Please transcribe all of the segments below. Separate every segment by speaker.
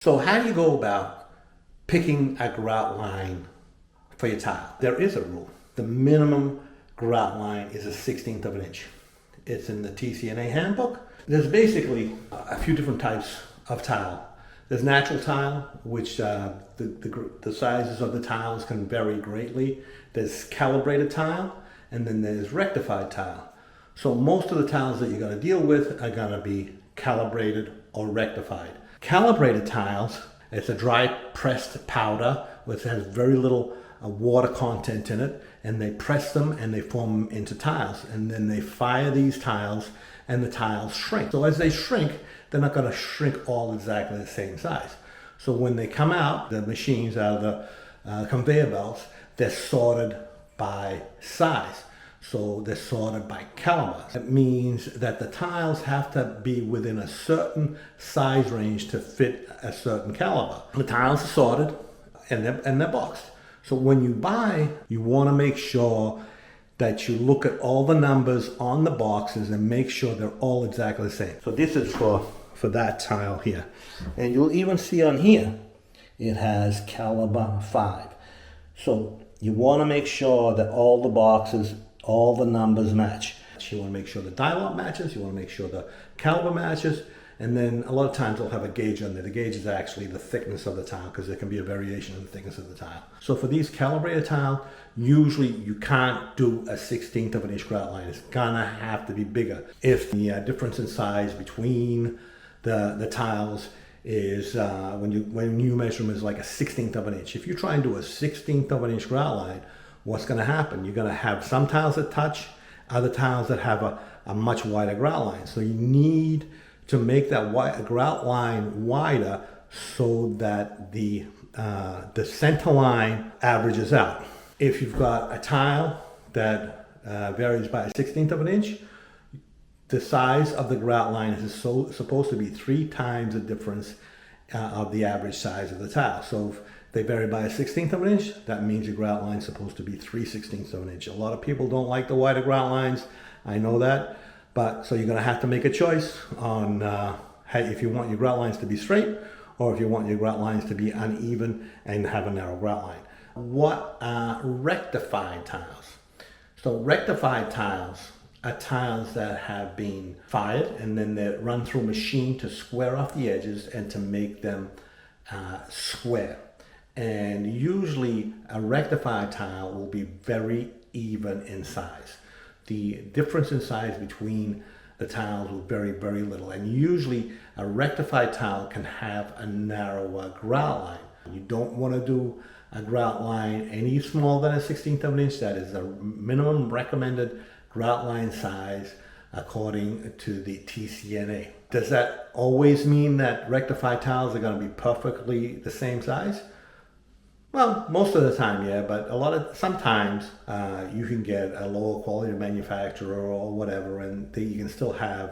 Speaker 1: So how do you go about picking a grout line for your tile? There is a rule. The minimum grout line is a 1/16 of an inch. It's in the TCNA handbook. There's basically a few different types of tile. There's natural tile, which the sizes of the tiles can vary greatly. There's calibrated tile, and then there's rectified tile. So most of the tiles that you're going to deal with are going to be calibrated or rectified. Calibrated tiles, it's a dry pressed powder which has very little water content in it, and they press them and they form them into tiles, and then they fire these tiles and the tiles shrink. So as they shrink, they're not going to shrink all exactly the same size. So when they come out, the machines out of the conveyor belts, they're sorted by size. So they're sorted by caliber. It means that the tiles have to be within a certain size range to fit a certain caliber. The tiles are sorted and they're boxed. So when you buy, you want to make sure that you look at all the numbers on the boxes and make sure they're all exactly the same. So this is for that tile here. And you'll even see on here, it has caliber 5. So you want to make sure that all the boxes, all the numbers match. You want to make sure the dial matches, you want to make sure the caliber matches, and then a lot of times they'll have a gauge on there. The gauge is actually the thickness of the tile, because there can be a variation in the thickness of the tile. So for these calibrated tile, usually you can't do a 1/16 of an inch grout line. It's gonna have to be bigger. If the difference in size between the tiles is when you measure them is like a 1/16 of an inch. If you try and do a 1/16 of an inch grout line, what's going to happen? You're going to have some tiles that touch, other tiles that have a much wider grout line. So you need to make that grout line wider so that the center line averages out. If you've got a tile that varies by a 1/16 of an inch, the size of the grout line is supposed to be 3 times the difference of the average size of the tile. So if they vary by a 1/16 of an inch, that means your grout line is supposed to be 3/16 of an inch. A lot of people don't like the wider grout lines. I know that. But so you're going to have to make a choice on if you want your grout lines to be straight or if you want your grout lines to be uneven and have a narrow grout line. What are rectified tiles? So rectified tiles are tiles that have been fired and then they're run through a machine to square off the edges and to make them square. And usually a rectified tile will be very even in size. The difference in size between the tiles will vary very little, and usually a rectified tile can have a narrower grout line. You don't want to do a grout line any smaller than a 1/16 of an inch. That is the minimum recommended grout line size according to the TCNA. Does that always mean that rectified tiles are going to be perfectly the same size? Well, most of the time, yeah, but sometimes you can get a lower quality manufacturer or whatever, and you can still have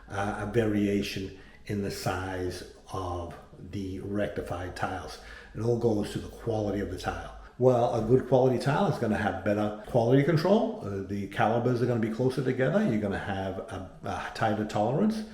Speaker 1: a variation in the size of the rectified tiles. It all goes to the quality of the tile. Well, a good quality tile is going to have better quality control. The calibers are going to be closer together. You're going to have a tighter tolerance.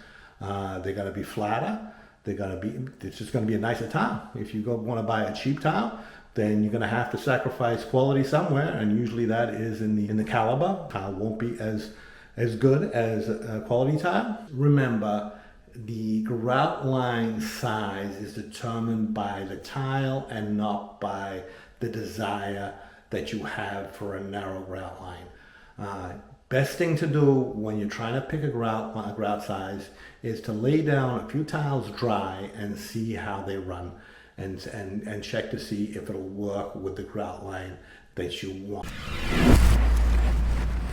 Speaker 1: They're going to be flatter. It's just going to be a nicer tile. If you want to buy a cheap tile, then you're going to have to sacrifice quality somewhere, and usually that is in the caliber. Tile won't be as good as a quality tile. Remember, the grout line size is determined by the tile and not by the desire that you have for a narrow grout line. Best thing to do when you're trying to pick a grout size is to lay down a few tiles dry and see how they run, and check to see if it'll work with the grout line that you want.